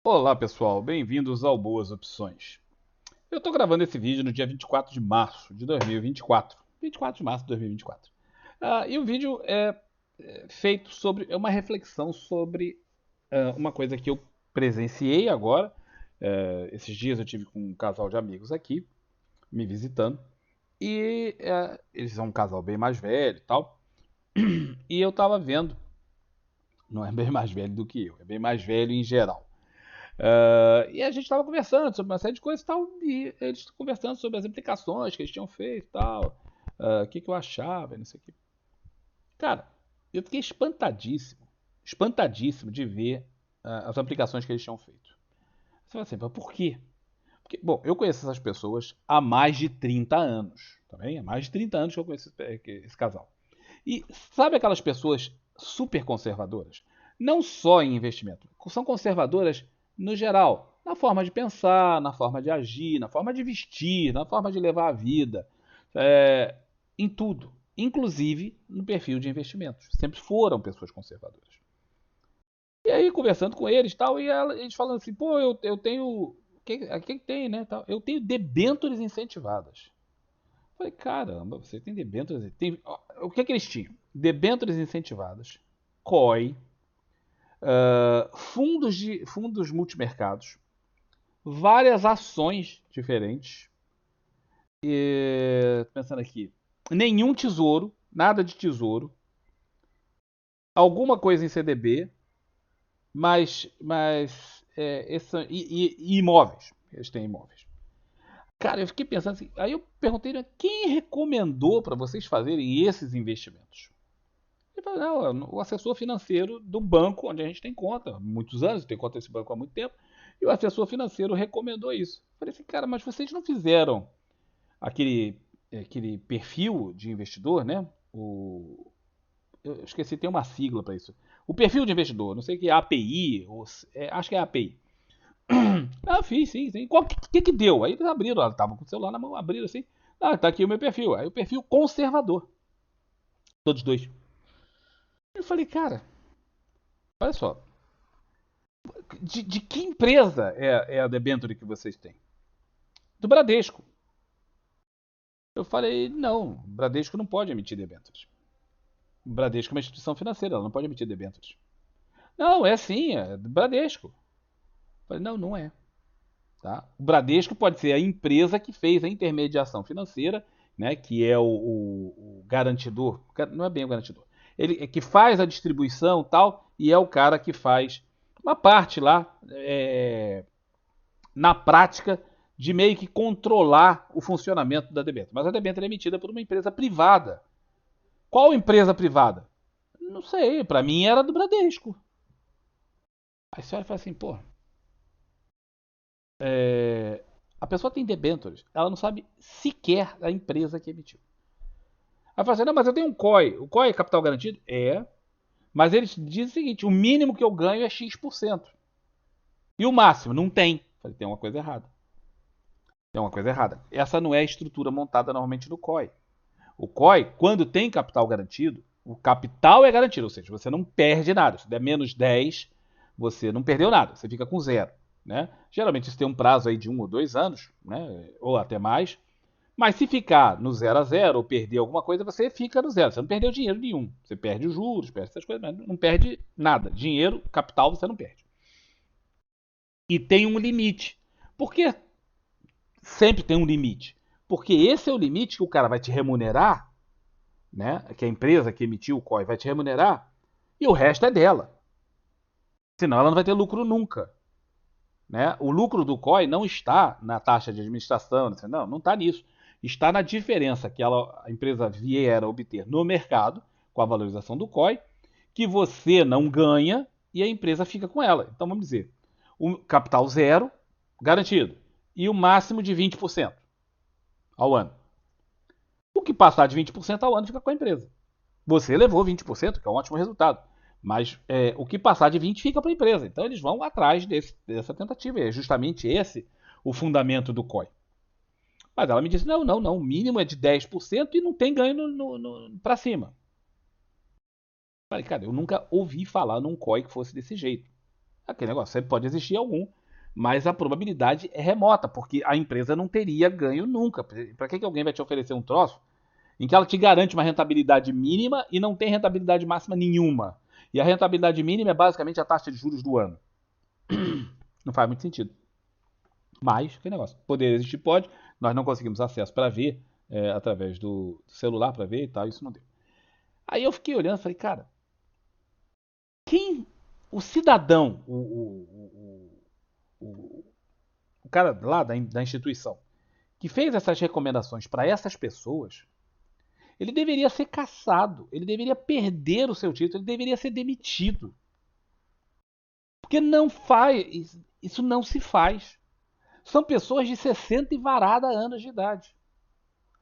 Olá pessoal, bem-vindos ao Boas Opções. Eu estou gravando esse vídeo no dia 24 de março de 2024. 24 de março de 2024. E o vídeo é feito sobre uma reflexão sobre uma coisa que eu presenciei agora. Esses dias eu tive com um casal de amigos aqui me visitando e eles são um casal bem mais velho e tal. E eu estava vendo, não é bem mais velho do que eu, é bem mais velho em geral. E a gente estava conversando sobre uma série de coisas e tal, e eles conversando sobre as implicações que eles tinham feito e tal, o que eu achava, e não sei o que. Cara, eu fiquei espantadíssimo, espantadíssimo de ver as aplicações que eles tinham feito. Você fala assim, mas por quê? Porque, bom, eu conheço essas pessoas há mais de 30 anos, tá bem? Há mais de 30 anos que eu conheço esse casal. E sabe aquelas pessoas super conservadoras? Não só em investimento, são conservadoras no geral, na forma de pensar, na forma de agir, na forma de vestir, na forma de levar a vida, é, em tudo, inclusive no perfil de investimentos. Sempre foram pessoas conservadoras. E aí, conversando com eles tal, e eles falando assim, pô, eu tenho. O que tem, né? Tal, eu tenho debêntures incentivadas. Falei, caramba, você tem debêntures. O que eles tinham? Debêntures incentivadas, COI, fundos multimercados, várias ações diferentes. Pensando aqui, nenhum tesouro, nada de tesouro, alguma coisa em CDB, e imóveis. Eles têm imóveis. Cara, eu fiquei pensando assim. Aí eu perguntei, né, quem recomendou para vocês fazerem esses investimentos? Ele falou, não, o assessor financeiro do banco onde a gente tem conta, há muitos anos, tem conta nesse banco há muito tempo, e o assessor financeiro recomendou isso. Eu falei assim, cara, mas vocês não fizeram aquele perfil de investidor, né? Eu esqueci, tem uma sigla para isso. O perfil de investidor, não sei o que é API, acho que é API. Fiz, sim, sim. Que deu? Aí eles abriram, ela tava com o celular na mão, abriram assim. Tá aqui o meu perfil. Aí o perfil conservador. Todos dois. Eu falei, cara, olha só, de que empresa é a debênture que vocês têm? Do Bradesco. Eu falei, não, o Bradesco não pode emitir debêntures. O Bradesco é uma instituição financeira, ela não pode emitir debêntures. Não, é sim, é do Bradesco. Eu falei, não, não é. Tá? O Bradesco pode ser a empresa que fez a intermediação financeira, né, que é o garantidor, não é bem o garantidor, ele é que faz a distribuição tal, e é o cara que faz uma parte lá, na prática, de meio que controlar o funcionamento da debênture. Mas a debênture é emitida por uma empresa privada. Qual empresa privada? Não sei, para mim era do Bradesco. Aí você olha e fala assim, pô, a pessoa tem debêntures, ela não sabe sequer a empresa que emitiu. Aí fala assim, não, mas eu tenho um COI. O COI é capital garantido? É. Mas eles dizem o seguinte, o mínimo que eu ganho é X%. E o máximo? Não tem. Eu falei, tem uma coisa errada. Tem uma coisa errada. Essa não é a estrutura montada normalmente no COI. O COI, quando tem capital garantido, o capital é garantido, ou seja, você não perde nada. Se der menos 10, você não perdeu nada, você fica com zero. Né? Geralmente isso tem um prazo aí de 1 ou 2 anos, né? Ou até mais. Mas se ficar no 0 a 0 ou perder alguma coisa, você fica no zero. Você não perdeu dinheiro nenhum. Você perde os juros, perde essas coisas, mas não perde nada. Dinheiro, capital, você não perde. E tem um limite. Por que sempre tem um limite? Porque esse é o limite que o cara vai te remunerar, né? Que a empresa que emitiu o COI vai te remunerar, e o resto é dela. Senão ela não vai ter lucro nunca. Né? O lucro do COI não está na taxa de administração, não está nisso. Está na diferença que a empresa vier a obter no mercado, com a valorização do COI, que você não ganha e a empresa fica com ela. Então vamos dizer, o capital zero, garantido, e o máximo de 20% ao ano. O que passar de 20% ao ano fica com a empresa. Você levou 20%, que é um ótimo resultado. Mas o que passar de 20 fica para a empresa. Então eles vão atrás dessa tentativa. É justamente esse o fundamento do COI. Mas ela me disse: não, não, não. O mínimo é de 10% e não tem ganho para cima. Falei, cara, eu nunca ouvi falar num COI que fosse desse jeito. Aquele negócio, sempre pode existir algum, mas a probabilidade é remota, porque a empresa não teria ganho nunca. Para que alguém vai te oferecer um troço em que ela te garante uma rentabilidade mínima e não tem rentabilidade máxima nenhuma? E a rentabilidade mínima é basicamente a taxa de juros do ano. Não faz muito sentido. Mas, que negócio, poder existir pode, nós não conseguimos acesso para ver, através do celular para ver e tal, isso não deu. Aí eu fiquei olhando e falei, cara, quem, o cidadão, o, o cara lá da instituição, que fez essas recomendações para essas pessoas, ele deveria ser cassado, ele deveria perder o seu título, ele deveria ser demitido. Porque não faz, isso não se faz. São pessoas de 60 e varada anos de idade,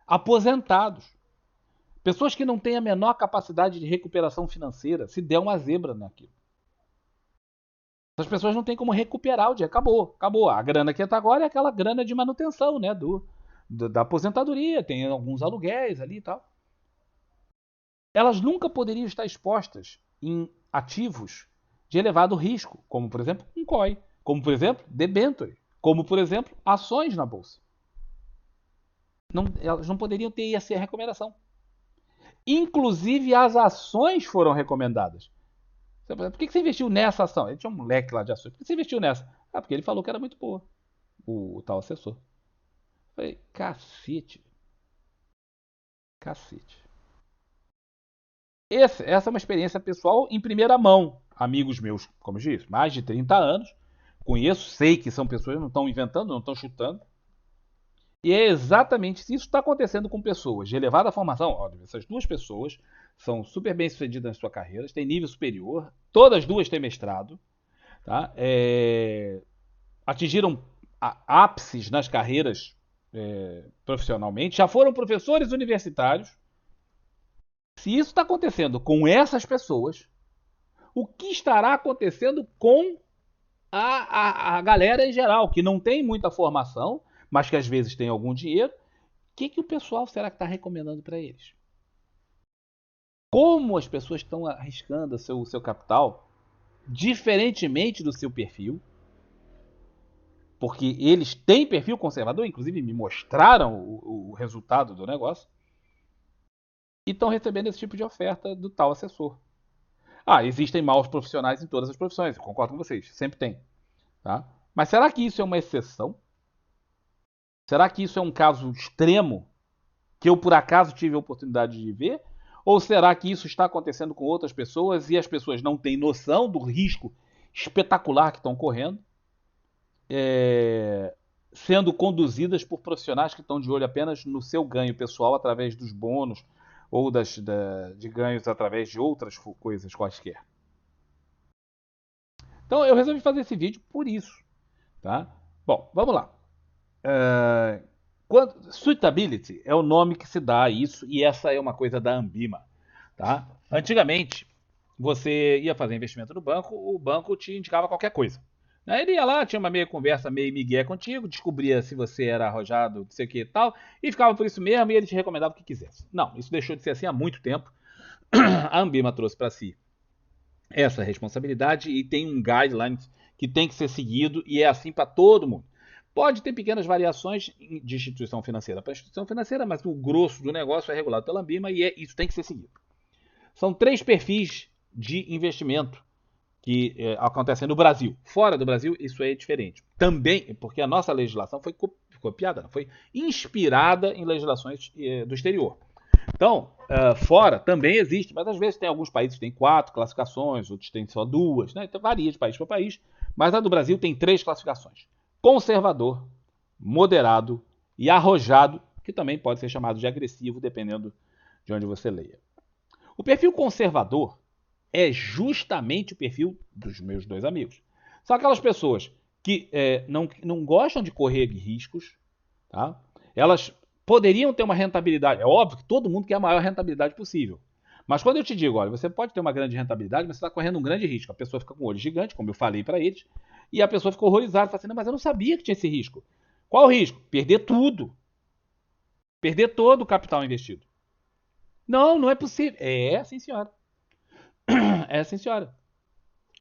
aposentados. Pessoas que não têm a menor capacidade de recuperação financeira, se der uma zebra naquilo. Essas pessoas não têm como recuperar o dinheiro. Acabou, acabou. A grana que entra agora é aquela grana de manutenção, né? Da aposentadoria, tem alguns aluguéis ali e tal. Elas nunca poderiam estar expostas em ativos de elevado risco, como por exemplo um COI, como por exemplo debenture, como por exemplo ações na bolsa. Não, elas não poderiam ter essa recomendação. Inclusive as ações foram recomendadas. Por que você investiu nessa ação? Ele tinha um moleque lá de ações. Por que você investiu nessa? Ah, porque ele falou que era muito boa. O tal assessor. Eu falei, cacete. Cacete. Essa é uma experiência pessoal em primeira mão. Amigos meus, como eu disse, mais de 30 anos. Conheço, sei que são pessoas que não estão inventando, não estão chutando. E é exatamente isso que está acontecendo com pessoas de elevada formação. Óbvio, essas duas pessoas são super bem sucedidas na sua carreira, têm nível superior, todas duas têm mestrado, tá? Atingiram ápices nas carreiras profissionalmente, já foram professores universitários. Se isso está acontecendo com essas pessoas, o que estará acontecendo com a galera em geral, que não tem muita formação, mas que às vezes tem algum dinheiro? O que o pessoal será que está recomendando para eles? Como as pessoas estão arriscando o seu capital, diferentemente do seu perfil, porque eles têm perfil conservador, inclusive me mostraram o resultado do negócio, e estão recebendo esse tipo de oferta do tal assessor. Ah, existem maus profissionais em todas as profissões, eu concordo com vocês, sempre tem. Tá? Mas será que isso é uma exceção? Será que isso é um caso extremo que eu por acaso tive a oportunidade de ver? Ou será que isso está acontecendo com outras pessoas e as pessoas não têm noção do risco espetacular que estão correndo, sendo conduzidas por profissionais que estão de olho apenas no seu ganho pessoal através dos bônus ou de ganhos através de outras coisas quaisquer? Então eu resolvi fazer esse vídeo por isso. Tá? Bom, vamos lá. Suitability é o nome que se dá a isso, e essa é uma coisa da Ambima. Tá? Antigamente, você ia fazer investimento no banco, o banco te indicava qualquer coisa. Aí ele ia lá, tinha uma meia conversa, meio migué contigo, descobria se você era arrojado, não sei o que e tal, e ficava por isso mesmo, e ele te recomendava o que quisesse. Não, isso deixou de ser assim há muito tempo. A Ambima trouxe para si essa responsabilidade e tem um guideline que tem que ser seguido, e é assim para todo mundo. Pode ter pequenas variações de instituição financeira para instituição financeira, mas o grosso do negócio é regulado pela Ambima e isso tem que ser seguido. São 3 perfis de investimento que acontecem no Brasil. Fora do Brasil, isso é diferente. Também, porque a nossa legislação foi copiada, foi inspirada em legislações do exterior. Então, fora também existe, mas às vezes tem alguns países que têm 4 classificações, outros têm só 2, né? Então varia de país para país. Mas a do Brasil tem 3 classificações: conservador, moderado e arrojado, que também pode ser chamado de agressivo, dependendo de onde você leia. O perfil conservador é justamente o perfil dos meus 2 amigos. São aquelas pessoas que não gostam de correr riscos, tá? Elas poderiam ter uma rentabilidade. É óbvio que todo mundo quer a maior rentabilidade possível. Mas quando eu te digo, olha, você pode ter uma grande rentabilidade, mas você está correndo um grande risco. A pessoa fica com o olho gigante, como eu falei para eles, e a pessoa fica horrorizada, fala assim, não, mas eu não sabia que tinha esse risco. Qual o risco? Perder tudo. Perder todo o capital investido. Não, não é possível. É, sim, senhora. É, sim, senhora.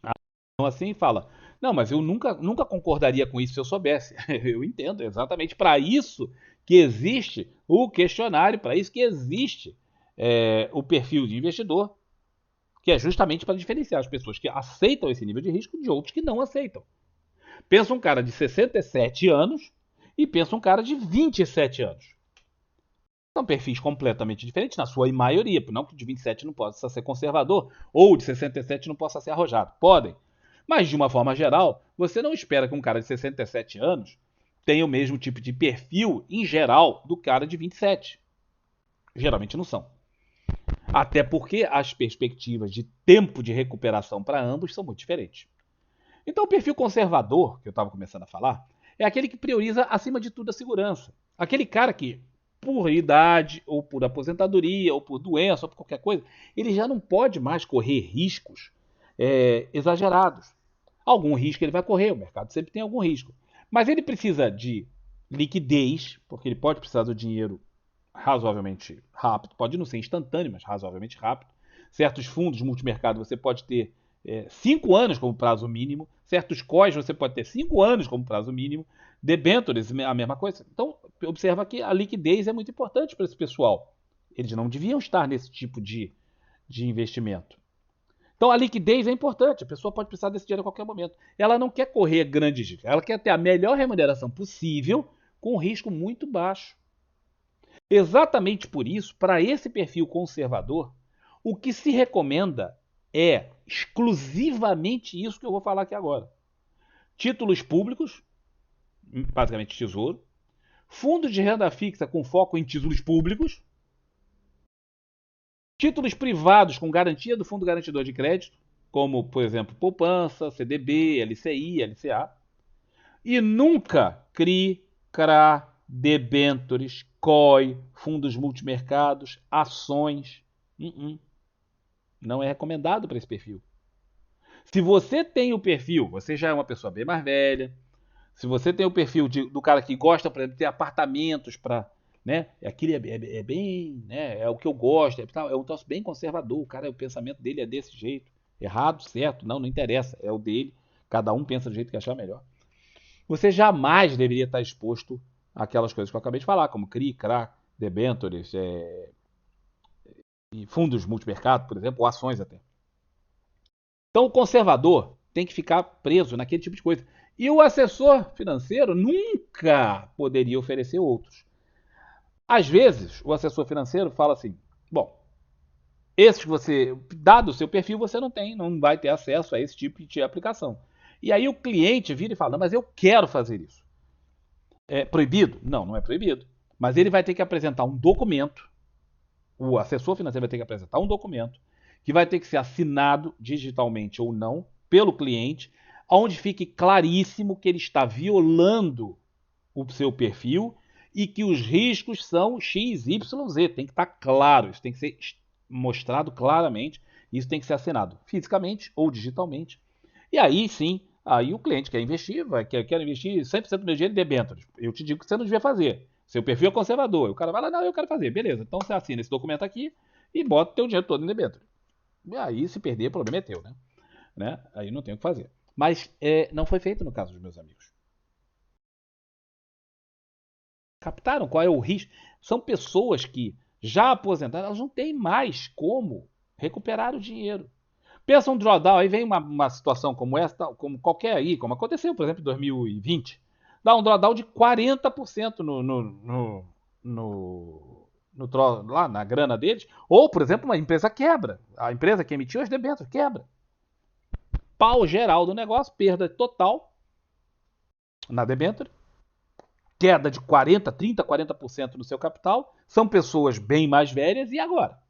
Então assim fala, Não, mas eu nunca concordaria com isso se eu soubesse. Eu entendo, exatamente para isso que existe o questionário, para isso que existe o perfil de investidor, que é justamente para diferenciar as pessoas que aceitam esse nível de risco de outros que não aceitam. Pensa um cara de 67 anos e pensa um cara de 27 anos. São perfis completamente diferentes, na sua maioria. Não que o de 27 não possa ser conservador, ou o de 67 não possa ser arrojado. Podem. Mas, de uma forma geral, você não espera que um cara de 67 anos tenha o mesmo tipo de perfil, em geral, do cara de 27. Geralmente não são. Até porque as perspectivas de tempo de recuperação para ambos são muito diferentes. Então, o perfil conservador, que eu estava começando a falar, é aquele que prioriza, acima de tudo, a segurança. Aquele cara que, por idade, ou por aposentadoria, ou por doença, ou por qualquer coisa, ele já não pode mais correr riscos exagerados. Algum risco ele vai correr, o mercado sempre tem algum risco. Mas ele precisa de liquidez, porque ele pode precisar do dinheiro razoavelmente rápido, pode não ser instantâneo, mas razoavelmente rápido. Certos fundos multimercado você pode ter 5 anos como prazo mínimo, certos COIs você pode ter 5 anos como prazo mínimo, debentures a mesma coisa. Então, observa que a liquidez é muito importante para esse pessoal. Eles não deviam estar nesse tipo de investimento. Então, a liquidez é importante, a pessoa pode precisar desse dinheiro a qualquer momento. Ela não quer correr grandes riscos, ela quer ter a melhor remuneração possível com um risco muito baixo. Exatamente por isso, para esse perfil conservador, o que se recomenda é exclusivamente isso que eu vou falar aqui agora. Títulos públicos, basicamente tesouro, fundos de renda fixa com foco em títulos públicos, títulos privados com garantia do Fundo Garantidor de Crédito, como, por exemplo, poupança, CDB, LCI, LCA, e nunca CRI, CRA, debentures, COI, fundos multimercados, ações. Não é recomendado para esse perfil. Se você tem o perfil, você já é uma pessoa bem mais velha, se você tem o perfil do cara que gosta, por exemplo, de ter apartamentos para, né, aquilo é bem, né, é o que eu gosto, é um troço bem conservador, o cara, o pensamento dele é desse jeito, errado, certo, não interessa, é o dele, cada um pensa do jeito que achar melhor. Você jamais deveria estar exposto àquelas coisas que eu acabei de falar, como CRI, CRA, debentures, e fundos multimercado, por exemplo, ou ações até. Então o conservador tem que ficar preso naquele tipo de coisa. E o assessor financeiro nunca poderia oferecer outros. Às vezes, o assessor financeiro fala assim: bom, esses que você, dado o seu perfil, você não vai ter acesso a esse tipo de aplicação. E aí o cliente vira e fala: não, mas eu quero fazer isso. É proibido? Não, não é proibido. Mas ele vai ter que apresentar um documento. O assessor financeiro vai ter que apresentar um documento que vai ter que ser assinado digitalmente ou não pelo cliente, onde fique claríssimo que ele está violando o seu perfil e que os riscos são X, Y, Z. Tem que estar claro, isso tem que ser mostrado claramente, isso tem que ser assinado fisicamente ou digitalmente. E aí sim, aí o cliente quer investir, quer investir 100% do meu dinheiro em debêntures. Eu te digo que você não devia fazer. Seu perfil é conservador. O cara vai lá, não, eu quero fazer. Beleza, então você assina esse documento aqui e bota o teu dinheiro todo em debênture. E aí, se perder, o problema é teu, né? Aí não tem o que fazer. Mas não foi feito no caso dos meus amigos. Captaram qual é o risco? São pessoas que, já aposentadas, elas não têm mais como recuperar o dinheiro. Pensa um drawdown, aí vem uma situação como essa, como qualquer aí, como aconteceu, por exemplo, em 2020. Dá um drawdown de 40% lá na grana deles. Ou, por exemplo, uma empresa quebra. A empresa que emitiu as debêntures quebra. Pau geral do negócio, perda total na debênture. Queda de 40%, 30%, 40% no seu capital. São pessoas bem mais velhas. E agora?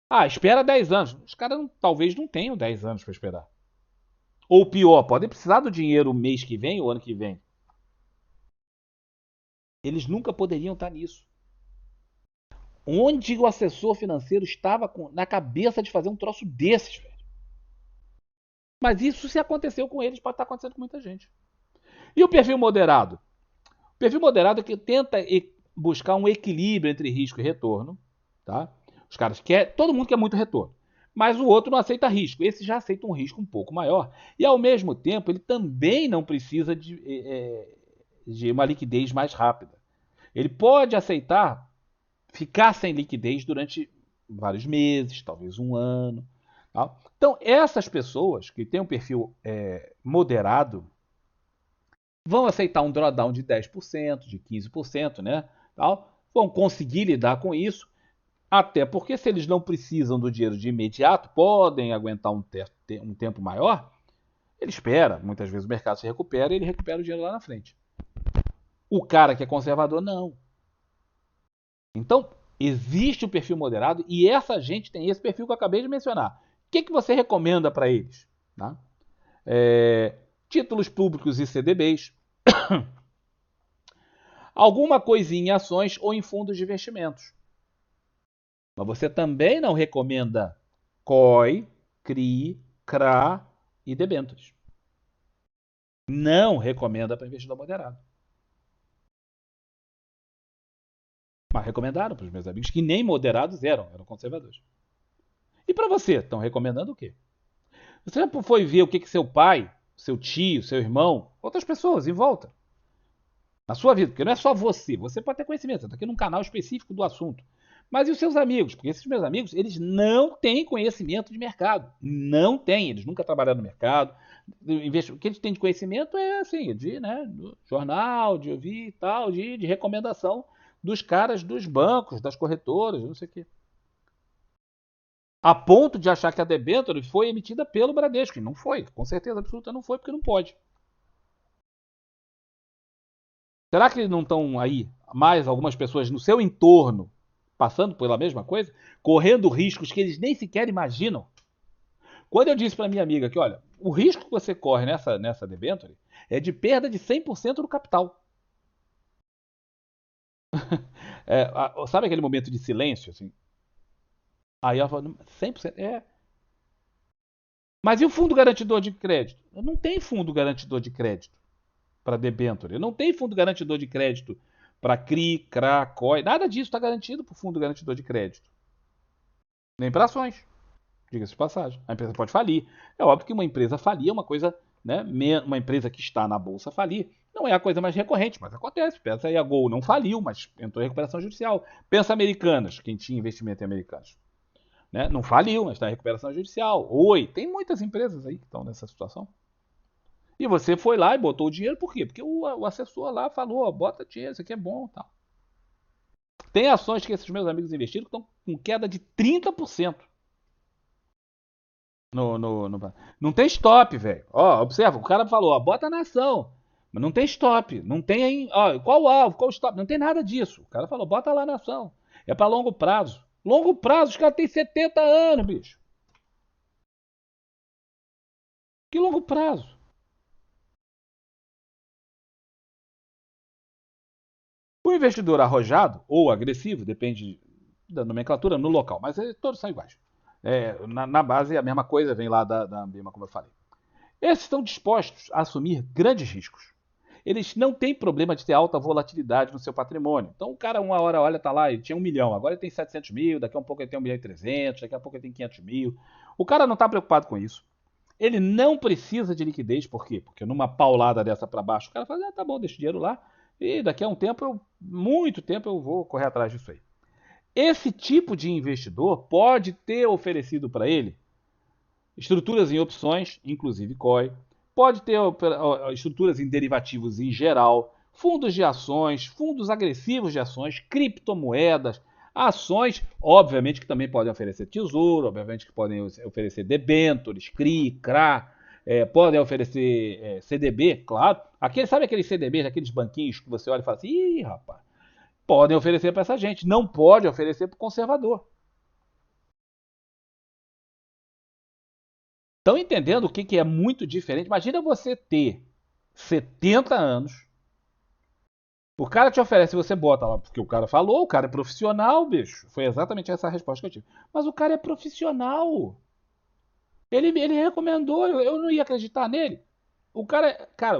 Ah, espera 10 anos. Os caras talvez não tenham 10 anos para esperar. Ou pior, podem precisar do dinheiro o mês que vem, o ano que vem. Eles nunca poderiam estar nisso. Onde o assessor financeiro estava na cabeça de fazer um troço desses, velho? Mas isso se aconteceu com eles, pode estar acontecendo com muita gente. E o perfil moderado? O perfil moderado é que tenta buscar um equilíbrio entre risco e retorno. Tá? Os caras querem, todo mundo quer muito retorno. mas o outro não aceita risco. Esse já aceita um risco um pouco maior. E, ao mesmo tempo, ele também não precisa de uma liquidez mais rápida. Ele pode aceitar ficar sem liquidez durante vários meses, talvez um ano. Tá? Então, essas pessoas que têm um perfil moderado vão aceitar um drawdown de 10%, de 15%, né? Tal, vão conseguir lidar com isso, até porque se eles não precisam do dinheiro de imediato, podem aguentar um tempo maior, ele espera, muitas vezes o mercado se recupera e ele recupera o dinheiro lá na frente. O cara que é conservador, não. Então, existe o perfil moderado e essa gente tem esse perfil que eu acabei de mencionar. O que você recomenda para eles? Tá? Títulos públicos e CDBs, alguma coisinha em ações ou em fundos de investimentos. Mas você também não recomenda COI, CRI, CRA e debêntures. Não recomenda para investidor moderado. Mas recomendaram para os meus amigos que nem moderados eram conservadores. E para você, estão recomendando o quê? Você já foi ver o que seu pai, seu tio, seu irmão, outras pessoas em volta, na sua vida, porque não é só você, você pode ter conhecimento, você está aqui num canal específico do assunto. Mas e os seus amigos? Porque esses meus amigos, eles não têm conhecimento de mercado. Não têm, eles nunca trabalharam no mercado. O que eles têm de conhecimento é assim, do jornal, de ouvir e tal, de recomendação dos caras dos bancos, das corretoras, não sei o quê. A ponto de achar que a debênture foi emitida pelo Bradesco. E não foi, com certeza absoluta não foi, porque não pode. Será que não estão aí mais algumas pessoas no seu entorno passando pela mesma coisa? Correndo riscos que eles nem sequer imaginam? Quando eu disse para minha amiga que, olha, o risco que você corre nessa debênture é de perda de 100% do capital. Sabe aquele momento de silêncio, assim? Aí ela falou, 100%? Mas e o fundo garantidor de crédito? Não tem fundo garantidor de crédito para debênture. Não tem fundo garantidor de crédito para CRI, CRA, COI. Nada disso está garantido para o fundo garantidor de crédito. Nem para ações. Diga-se de passagem. A empresa pode falir. É óbvio que uma empresa falir é uma coisa, né? Uma empresa que está na bolsa falir não é a coisa mais recorrente, mas acontece. Pensa aí, a Gol não faliu, mas entrou em recuperação judicial. Pensa Americanas, quem tinha investimento em Americanas. Né? Não faliu, mas está em recuperação judicial. Oi, tem muitas empresas aí que estão nessa situação. E você foi lá e botou o dinheiro, por quê? Porque o assessor lá falou, ó, bota dinheiro, isso aqui é bom e tal. Tem ações que esses meus amigos investiram que estão com queda de 30%. Não tem stop, velho. Ó, observa, o cara falou, ó, bota na ação. Mas não tem stop. Não tem aí, ó, qual o alvo, qual o stop. Não tem nada disso. O cara falou, bota lá na ação. É para longo prazo. Longo prazo, os caras têm 70 anos, bicho. Que longo prazo? O investidor arrojado ou agressivo, depende da nomenclatura no local, mas todos são iguais. Na base, a mesma coisa vem lá da Ambima, como eu falei. Esses estão dispostos a assumir grandes riscos. Eles não têm problema de ter alta volatilidade no seu patrimônio. Então o cara uma hora olha, tá lá, ele tinha 1 milhão, agora ele tem 700 mil, daqui a um pouco ele tem 1 milhão e 300, daqui a pouco ele tem 500 mil. O cara não está preocupado com isso. Ele não precisa de liquidez, por quê? Porque numa paulada dessa para baixo, o cara fala, tá bom, deixa o dinheiro lá, e daqui a um tempo, muito tempo, eu vou correr atrás disso aí. Esse tipo de investidor pode ter oferecido para ele estruturas em opções, inclusive COI, pode ter estruturas em derivativos em geral, fundos de ações, fundos agressivos de ações, criptomoedas, ações, obviamente que também podem oferecer tesouro, obviamente que podem oferecer debêntures, CRI, CRA, podem oferecer CDB, claro. Sabe aqueles CDBs, aqueles banquinhos que você olha e fala assim, ih, rapaz, podem oferecer para essa gente, não pode oferecer para o conservador. Estão entendendo o que é muito diferente? Imagina você ter 70 anos, o cara te oferece, você bota lá, porque o cara falou, o cara é profissional, bicho. Foi exatamente essa a resposta que eu tive. Mas o cara é profissional. Ele recomendou, eu não ia acreditar nele. Os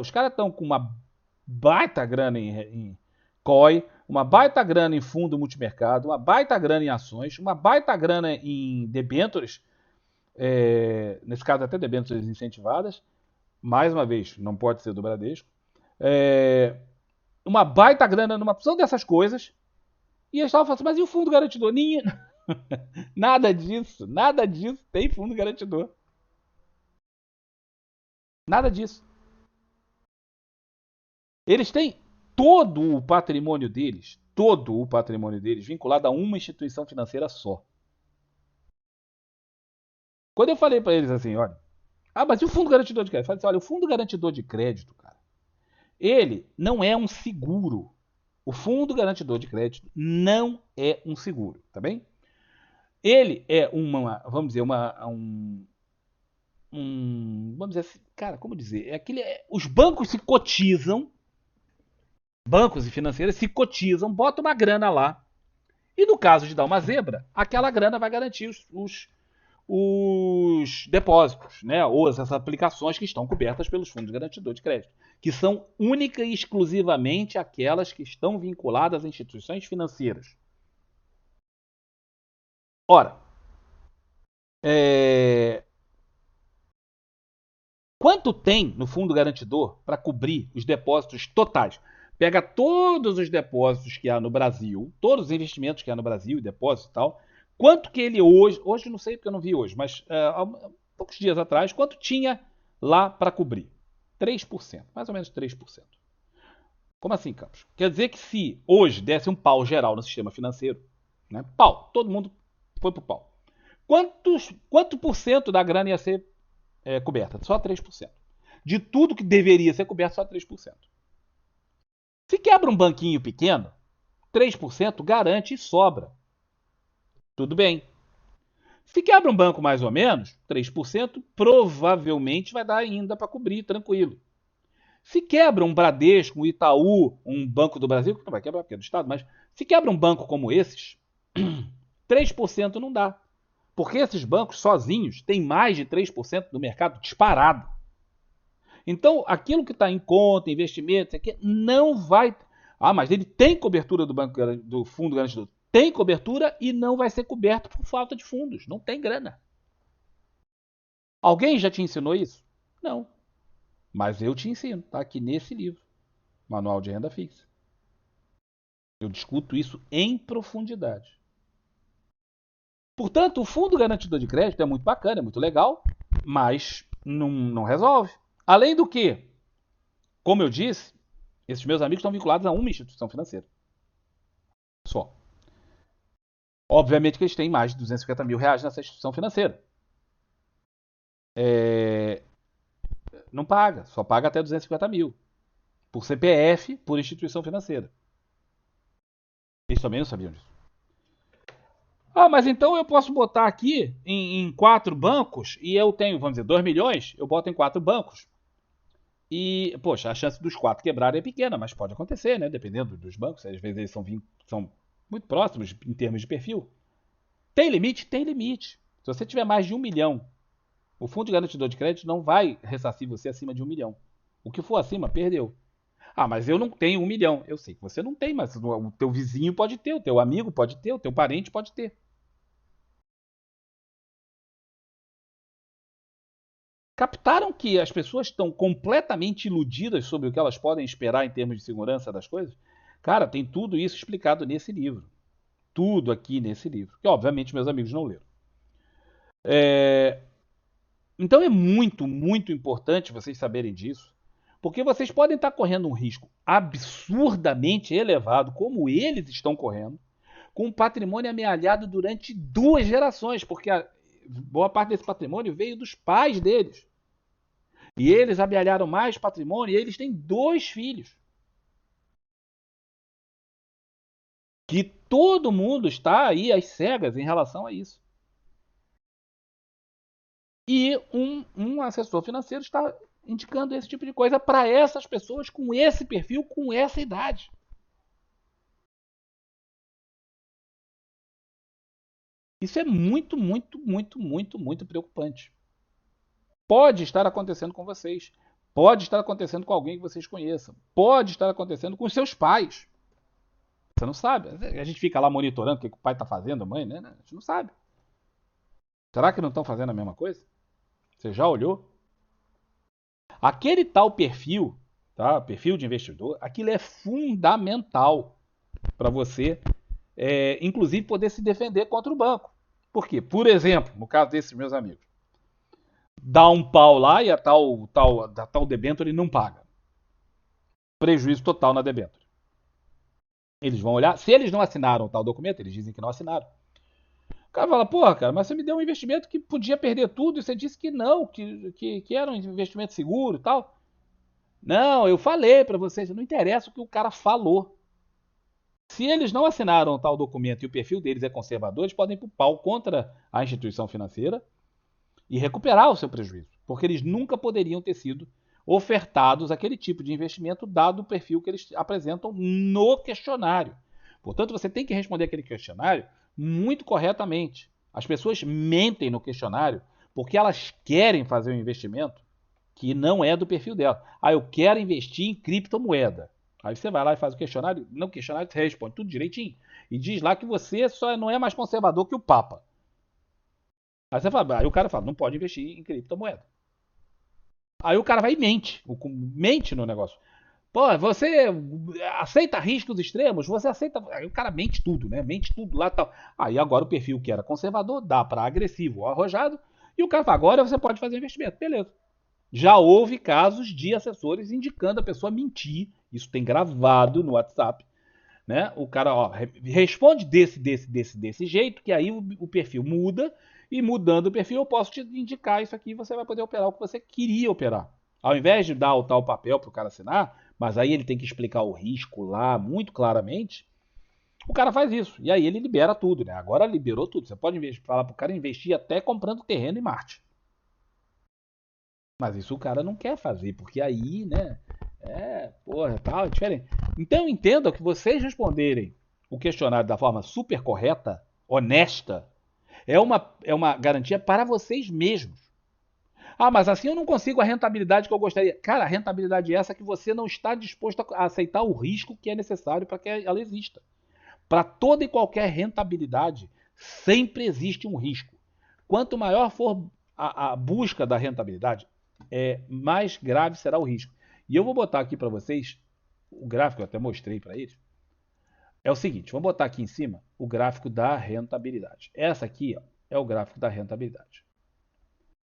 caras estão com uma baita grana em COI, uma baita grana em fundo multimercado, uma baita grana em ações, uma baita grana em debêntures. nesse caso até debêntures incentivadas, mais uma vez, não pode ser do Bradesco, é, uma baita grana numa opção dessas coisas, e eles estavam falando assim, mas e o fundo garantidor? Nada disso tem fundo garantidor. Nada disso. Eles têm todo o patrimônio deles vinculado a uma instituição financeira só. Quando eu falei para eles assim, olha, mas e o fundo garantidor de crédito? Eu falei assim, olha, o fundo garantidor de crédito, cara, ele não é um seguro. O fundo garantidor de crédito não é um seguro, tá bem? Ele é vamos dizer, vamos dizer assim, cara, como dizer? Os bancos se cotizam, bancos e financeiras se cotizam, botam uma grana lá. E no caso de dar uma zebra, aquela grana vai garantir os depósitos, né? Ou essas aplicações que estão cobertas pelos fundos garantidores de crédito, que são única e exclusivamente aquelas que estão vinculadas a instituições financeiras. Ora, quanto tem no fundo garantidor para cobrir os depósitos totais? Pega todos os depósitos que há no Brasil, todos os investimentos que há no Brasil, depósitos e tal, quanto que ele hoje não sei porque eu não vi hoje, mas há poucos dias atrás, quanto tinha lá para cobrir? 3%, mais ou menos 3%. Como assim, Campos? Quer dizer que se hoje desse um pau geral no sistema financeiro, né? Pau, todo mundo foi pro pau. Quanto por cento da grana ia ser coberta? Só 3%. De tudo que deveria ser coberto, só 3%. Se quebra um banquinho pequeno, 3% garante e sobra. Tudo bem. Se quebra um banco mais ou menos, 3% provavelmente vai dar ainda para cobrir, tranquilo. Se quebra um Bradesco, um Itaú, um Banco do Brasil, que não vai quebrar porque é do Estado, mas se quebra um banco como esses, 3% não dá. Porque esses bancos sozinhos têm mais de 3% do mercado disparado. Então, aquilo que está em conta, investimento, aqui, não vai. Mas ele tem cobertura do fundo garantidor. Tem cobertura e não vai ser coberto por falta de fundos. Não tem grana. Alguém já te ensinou isso? Não. Mas eu te ensino. Está aqui nesse livro. Manual de Renda Fixa. Eu discuto isso em profundidade. Portanto, o fundo garantidor de crédito é muito bacana, é muito legal, mas não resolve. Além do que, como eu disse, esses meus amigos estão vinculados a uma instituição financeira. Só. Obviamente que eles têm mais de 250 mil reais nessa instituição financeira. Não paga, só paga até 250 mil. Por CPF, por instituição financeira. Eles também não sabiam disso. Mas então eu posso botar aqui em 4 bancos e eu tenho, vamos dizer, 2 milhões, eu boto em 4 bancos. E, poxa, a chance dos 4 quebrarem é pequena, mas pode acontecer, né? Dependendo dos bancos, às vezes eles são muito próximos em termos de perfil. Tem limite? Tem limite. Se você tiver mais de 1 milhão, o fundo de garantidor de crédito não vai ressarcir você acima de 1 milhão. O que for acima, perdeu. Mas eu não tenho 1 milhão. Eu sei que você não tem, mas o teu vizinho pode ter, o teu amigo pode ter, o teu parente pode ter. Captaram que as pessoas estão completamente iludidas sobre o que elas podem esperar em termos de segurança das coisas? Cara, tem tudo isso explicado nesse livro. Tudo aqui nesse livro. Que, obviamente, meus amigos não leram. Então é muito, muito importante vocês saberem disso. Porque vocês podem estar correndo um risco absurdamente elevado, como eles estão correndo, com um patrimônio amealhado durante 2 gerações, porque boa parte desse patrimônio veio dos pais deles. E eles amealharam mais patrimônio e eles têm 2 filhos. Que todo mundo está aí às cegas em relação a isso. E um assessor financeiro está indicando esse tipo de coisa para essas pessoas com esse perfil, com essa idade. Isso é muito, muito, muito, muito, muito preocupante. Pode estar acontecendo com vocês. Pode estar acontecendo com alguém que vocês conheçam. Pode estar acontecendo com seus pais. Você não sabe. A gente fica lá monitorando o que o pai está fazendo, a mãe, né? A gente não sabe. Será que não estão fazendo a mesma coisa? Você já olhou? Aquele tal perfil, tá? Perfil de investidor, aquilo é fundamental para você, inclusive, poder se defender contra o banco. Por quê? Por exemplo, no caso desses meus amigos, dá um pau lá e a tal debênture não paga. Prejuízo total na debênture. Eles vão olhar, se eles não assinaram o tal documento, eles dizem que não assinaram. O cara fala, porra, cara, mas você me deu um investimento que podia perder tudo e você disse que não, que era um investimento seguro e tal. Não, eu falei para vocês, não interessa o que o cara falou. Se eles não assinaram o tal documento e o perfil deles é conservador, eles podem ir pro pau contra a instituição financeira e recuperar o seu prejuízo, porque eles nunca poderiam ter sido ofertados aquele tipo de investimento dado o perfil que eles apresentam no questionário. Portanto, você tem que responder aquele questionário muito corretamente. As pessoas mentem no questionário porque elas querem fazer um investimento que não é do perfil dela. Ah, eu quero investir em criptomoeda. Aí você vai lá e faz o questionário. No questionário você responde tudo direitinho. E diz lá que você só não é mais conservador que o Papa. Aí o cara fala, não pode investir em criptomoeda. Aí o cara vai e mente no negócio. Pô, você aceita riscos extremos? Você aceita. Aí o cara mente tudo, né? Mente tudo lá e tal. Aí agora o perfil que era conservador dá para agressivo ou arrojado. E o cara fala, agora você pode fazer investimento. Beleza. Já houve casos de assessores indicando a pessoa mentir. Isso tem gravado no WhatsApp. Né? O cara responde desse jeito, que aí o perfil muda. E mudando o perfil, eu posso te indicar isso aqui e você vai poder operar o que você queria operar. Ao invés de dar o tal papel para o cara assinar, mas aí ele tem que explicar o risco lá muito claramente, o cara faz isso. E aí ele libera tudo, né? Agora liberou tudo. Você pode falar para o cara investir até comprando terreno em Marte. Mas isso o cara não quer fazer, porque aí, né? Porra, tal, é diferente. Então entendam que vocês responderem o questionário da forma super correta, honesta, é uma garantia para vocês mesmos. Ah, mas assim eu não consigo a rentabilidade que eu gostaria. Cara, a rentabilidade é essa que você não está disposto a aceitar o risco que é necessário para que ela exista. Para toda e qualquer rentabilidade, sempre existe um risco. Quanto maior for a busca da rentabilidade, mais grave será o risco. E eu vou botar aqui para vocês o gráfico, eu até mostrei para eles. É o seguinte, vamos botar aqui em cima o gráfico da rentabilidade. Essa aqui é o gráfico da rentabilidade.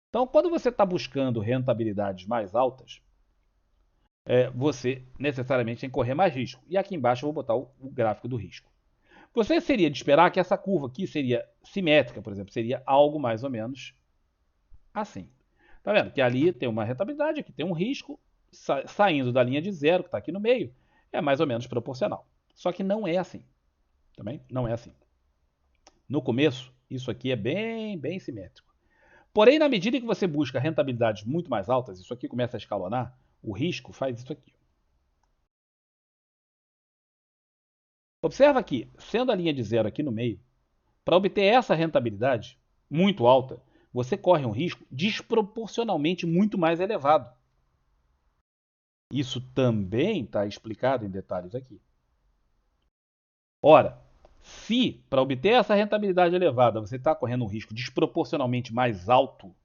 Então, quando você está buscando rentabilidades mais altas, você necessariamente tem que correr mais risco. E aqui embaixo eu vou botar o gráfico do risco. Você seria de esperar que essa curva aqui seria simétrica, por exemplo, seria algo mais ou menos assim. Tá vendo? Que ali tem uma rentabilidade, aqui tem um risco, saindo da linha de zero, que está aqui no meio, é mais ou menos proporcional. Só que não é assim. Também não é assim. No começo, isso aqui é bem simétrico. Porém, na medida que você busca rentabilidades muito mais altas, isso aqui começa a escalonar, o risco faz isso aqui. Observa aqui, sendo a linha de zero aqui no meio, para obter essa rentabilidade muito alta, você corre um risco desproporcionalmente muito mais elevado. Isso também está explicado em detalhes aqui. Ora, se para obter essa rentabilidade elevada você está correndo um risco desproporcionalmente mais alto,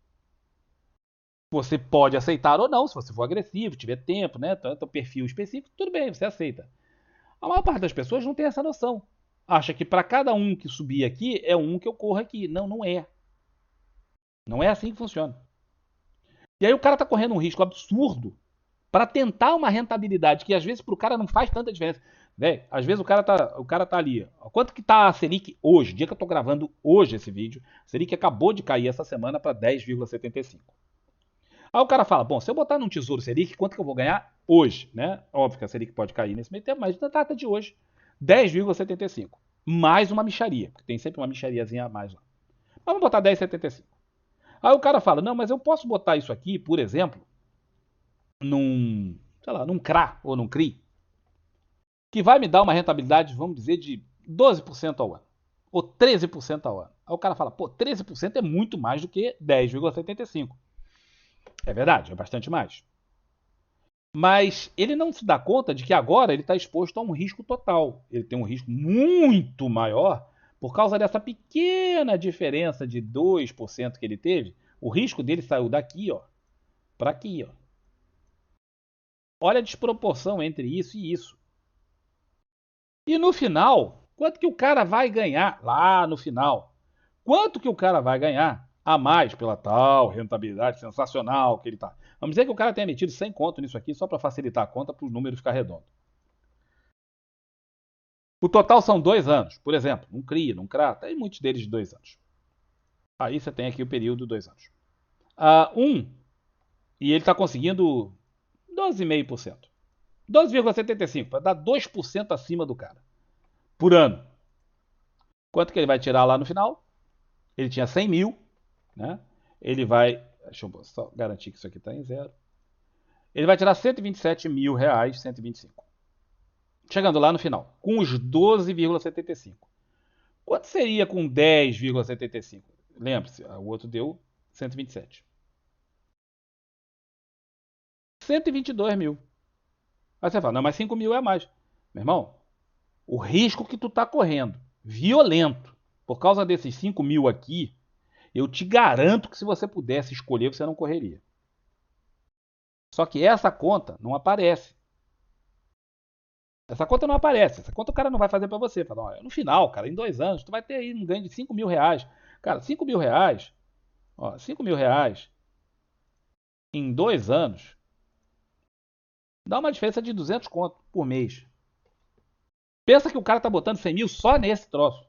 você pode aceitar ou não, se você for agressivo, tiver tempo, né, tanto perfil específico, tudo bem, você aceita. A maior parte das pessoas não tem essa noção. Acha que para cada um que subir aqui é um que eu corro aqui. Não, não é. Não é assim que funciona. E aí o cara está correndo um risco absurdo para tentar uma rentabilidade que às vezes para o cara não faz tanta diferença. Né? Às vezes o cara tá ali. Quanto que tá a Selic hoje? Dia que eu estou gravando hoje esse vídeo, a Selic acabou de cair essa semana para 10,75. Aí o cara fala, bom, se eu botar num tesouro Selic, quanto que eu vou ganhar hoje? Né? Óbvio que a Selic pode cair nesse meio tempo, mas na data de hoje, 10,75. Mais uma mixaria, porque tem sempre uma mixariazinha a mais lá. Mas vamos botar 10,75. Aí o cara fala, não, mas eu posso botar isso aqui, por exemplo, num CRA ou num CRI, que vai me dar uma rentabilidade, vamos dizer, de 12% ao ano. Ou 13% ao ano. Aí o cara fala, pô, 13% é muito mais do que 10,75. É verdade, é bastante mais. Mas ele não se dá conta de que agora ele está exposto a um risco total. Ele tem um risco muito maior por causa dessa pequena diferença de 2% que ele teve, o risco dele saiu daqui, ó, para aqui, ó. Olha a desproporção entre isso e isso. E no final, quanto que o cara vai ganhar lá no final? Quanto que o cara vai ganhar a mais pela tal rentabilidade sensacional que ele tá? Vamos dizer que o cara tenha metido 100 conto nisso aqui só para facilitar a conta para o número ficar redondo. O total são 2 anos, por exemplo, um CRI, um CRA, tem muitos deles de 2 anos. Aí você tem aqui o período 2 anos. E ele está conseguindo 12,5%. 12,75% para dar 2% acima do cara por ano. Quanto que ele vai tirar lá no final? Ele tinha 100 mil, né? Ele vai, deixa eu só garantir que isso aqui está em zero. Ele vai tirar 127 mil reais, 125. Chegando lá no final, com os 12,75. Quanto seria com 10,75? Lembre-se, o outro deu 127. 122 mil. Aí você fala, não, mas 5 mil é a mais. Meu irmão, o risco que tu tá correndo, violento, por causa desses 5 mil aqui, eu te garanto que se você pudesse escolher, você não correria. Só que essa conta não aparece. Essa conta não aparece. Essa conta o cara não vai fazer para você. Fala, olha, no final, cara, em 2 anos, tu vai ter aí um ganho de 5 mil reais. Cara, 5 mil reais, ó, 5 mil reais em 2 anos, dá uma diferença de 200 conto por mês. Pensa que o cara tá botando 100 mil só nesse troço.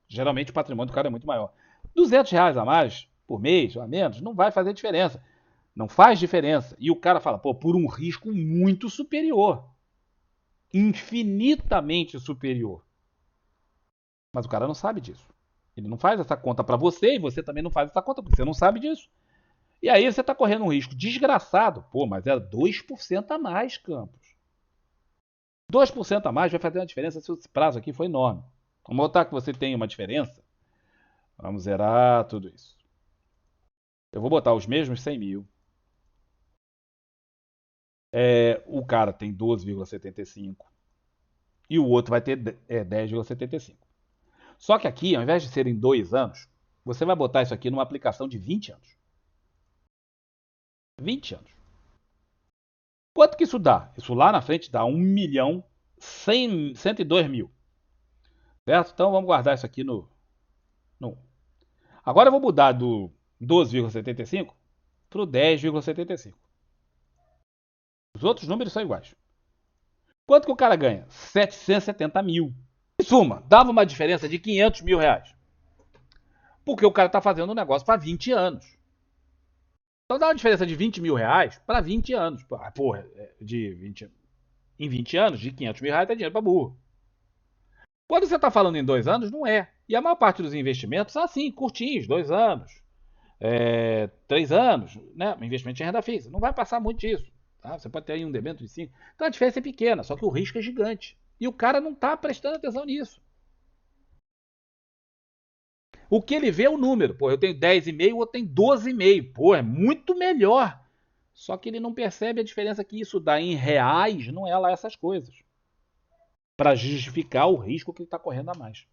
Geralmente o patrimônio do cara é muito maior. 200 reais a mais por mês, ou a menos, não vai fazer diferença. Não faz diferença. E o cara fala, pô, por um risco muito superior. Infinitamente superior. Mas o cara não sabe disso. Ele não faz essa conta para você e você também não faz essa conta porque você não sabe disso. E aí você está correndo um risco desgraçado. Pô, mas é 2% a mais, Campos. 2% a mais vai fazer uma diferença se esse prazo aqui for enorme. Vamos botar que você tem uma diferença. Vamos zerar tudo isso. Eu vou botar os mesmos 100 mil. O cara tem 12,75 e o outro vai ter 10,75. Só que aqui, ao invés de serem 2 anos, você vai botar isso aqui numa aplicação de 20 anos. 20 anos. Quanto que isso dá? Isso lá na frente dá 1 milhão 102 mil. Certo? Então vamos guardar isso aqui no. Agora eu vou mudar do 12,75 para o 10,75. Os outros números são iguais. Quanto que o cara ganha? 770 mil. Em suma, dava uma diferença de 500 mil reais. Porque o cara está fazendo um negócio para 20 anos. Então dá uma diferença de 20 mil reais para 20 anos. Porra, em 20 anos, de 500 mil reais é dinheiro para burro. Quando você está falando em 2 anos, não é. E a maior parte dos investimentos são assim, curtinhos, 2 anos, 3 anos, né? Investimento em renda fixa. Não vai passar muito disso. Tá? Você pode ter aí um debênture de 5. Então a diferença é pequena, só que o risco é gigante. E o cara não está prestando atenção nisso. O que ele vê é o número. Pô, eu tenho 10,5, o outro tem 12,5. Pô, é muito melhor. Só que ele não percebe a diferença que isso dá em reais, não é lá essas coisas. Para justificar o risco que ele está correndo a mais.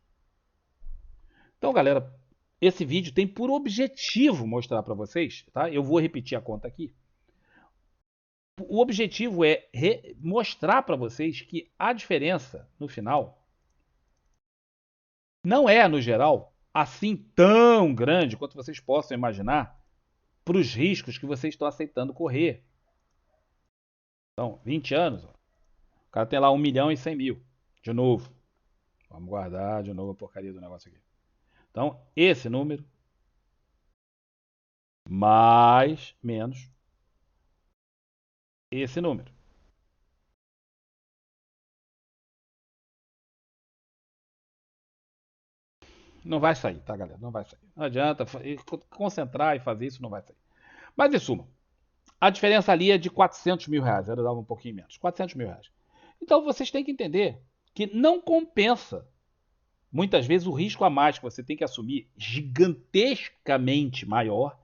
Então, galera, esse vídeo tem por objetivo mostrar para vocês, tá? Eu vou repetir a conta aqui. O objetivo é mostrar para vocês que a diferença no final não é, no geral, assim tão grande quanto vocês possam imaginar para os riscos que vocês estão aceitando correr. Então, 20 anos, ó, o cara tem lá 1 milhão e 100 mil. De novo, vamos guardar de novo a porcaria do negócio aqui. Então, esse número, mais, menos, esse número. Não vai sair, tá, galera? Não vai sair. Não adianta concentrar e fazer isso, não vai sair. Mas, em suma, a diferença ali é de 400 mil reais. Era dava um pouquinho menos. 400 mil reais. Então, vocês têm que entender que não compensa, muitas vezes, o risco a mais que você tem que assumir, gigantescamente maior,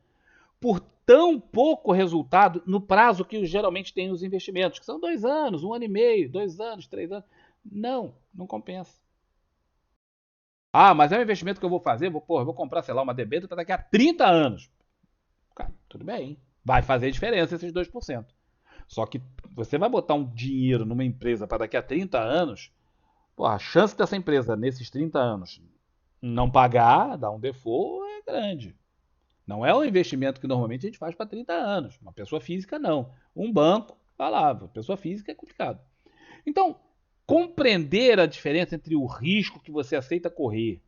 por tão pouco resultado no prazo que geralmente tem os investimentos, que são 2 anos, 1 ano e meio, 2 anos, 3 anos. Não compensa. Ah, mas é um investimento que eu vou fazer, eu vou comprar, sei lá, uma debênture para daqui a 30 anos. Cara, tudo bem. Vai fazer diferença esses 2%. Só que você vai botar um dinheiro numa empresa para daqui a 30 anos, pô, a chance dessa empresa nesses 30 anos não pagar, dar um default, é grande. Não é um investimento que normalmente a gente faz para 30 anos. Uma pessoa física, não. Um banco, falava. Pessoa física é complicado. Então, compreender a diferença entre o risco que você aceita correr,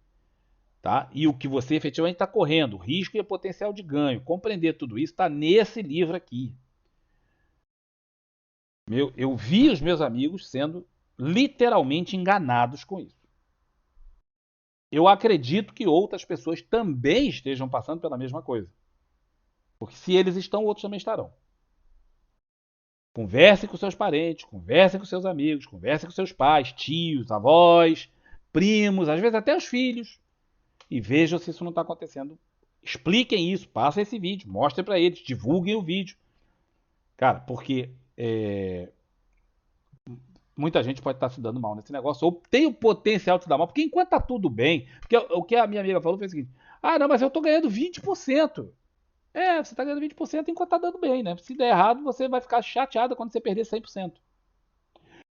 tá? E o que você efetivamente está correndo, o risco e o potencial de ganho. Compreender tudo isso está nesse livro aqui. Eu vi os meus amigos sendo literalmente enganados com isso. Eu acredito que outras pessoas também estejam passando pela mesma coisa. Porque se eles estão, outros também estarão. Converse com seus parentes, converse com seus amigos, converse com seus pais, tios, avós, primos, às vezes até os filhos. E vejam se isso não está acontecendo. Expliquem isso, passem esse vídeo, mostrem para eles, divulguem o vídeo. Cara, porque muita gente pode estar se dando mal nesse negócio, ou tem o potencial de se dar mal, porque enquanto tá tudo bem, porque o que a minha amiga falou foi o seguinte: ah, não, mas eu tô ganhando 20%. É, você tá ganhando 20% enquanto tá dando bem, né? Se der errado, você vai ficar chateado quando você perder 100%.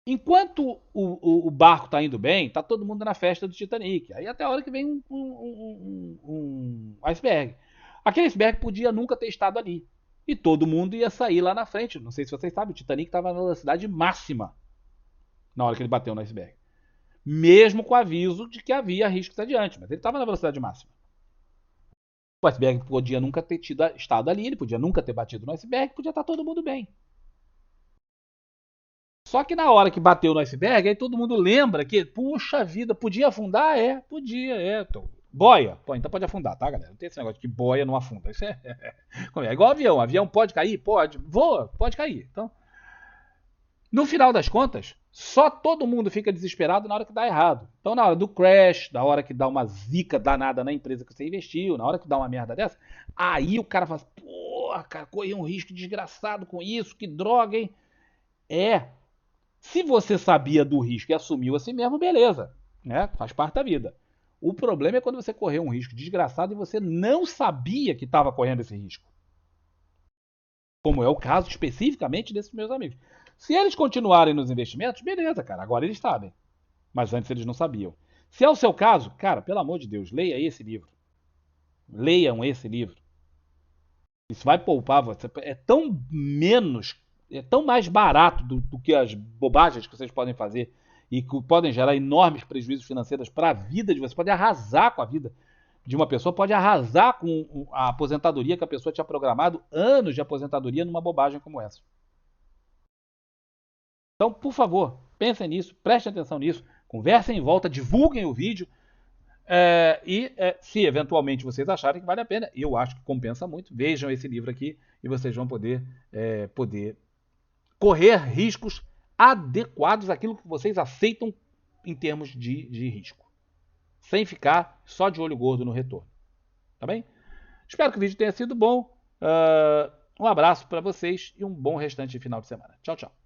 Enquanto o barco tá indo bem, tá todo mundo na festa do Titanic. Aí até a hora que vem um iceberg. Aquele iceberg podia nunca ter estado ali. E todo mundo ia sair lá na frente. Não sei se vocês sabem, o Titanic estava na velocidade máxima na hora que ele bateu no iceberg. Mesmo com o aviso de que havia riscos adiante, mas ele estava na velocidade máxima. O iceberg podia nunca ter estado ali, ele podia nunca ter batido no iceberg, podia estar todo mundo bem. Só que na hora que bateu no iceberg, aí todo mundo lembra que, puxa vida, podia afundar? É, podia, é. Então, boia? Pô, então pode afundar, tá, galera? Não tem esse negócio de que boia não afunda. Isso é igual avião. Avião pode cair? Pode. Voa? Pode cair. Então, no final das contas, só todo mundo fica desesperado na hora que dá errado. Então, na hora do crash, na hora que dá uma zica danada na empresa que você investiu, na hora que dá uma merda dessa, aí o cara fala, porra, cara, corri um risco desgraçado com isso, que droga, hein? É. Se você sabia do risco e assumiu assim mesmo, beleza, né? Faz parte da vida. O problema é quando você correu um risco desgraçado e você não sabia que estava correndo esse risco. Como é o caso especificamente desses meus amigos. Se eles continuarem nos investimentos, beleza, cara, agora eles sabem. Mas antes eles não sabiam. Se é o seu caso, cara, pelo amor de Deus, leia esse livro. Leiam esse livro. Isso vai poupar você. É tão menos, é tão mais barato do que as bobagens que vocês podem fazer e que podem gerar enormes prejuízos financeiros para a vida de você. Pode arrasar com a vida de uma pessoa, pode arrasar com a aposentadoria que a pessoa tinha programado, anos de aposentadoria numa bobagem como essa. Então, por favor, pensem nisso, prestem atenção nisso, conversem em volta, divulguem o vídeo. Se eventualmente vocês acharem que vale a pena, eu acho que compensa muito, vejam esse livro aqui e vocês vão poder correr riscos adequados àquilo que vocês aceitam em termos de risco, sem ficar só de olho gordo no retorno. Tá bem? Espero que o vídeo tenha sido bom. Um abraço para vocês e um bom restante de final de semana. Tchau, tchau.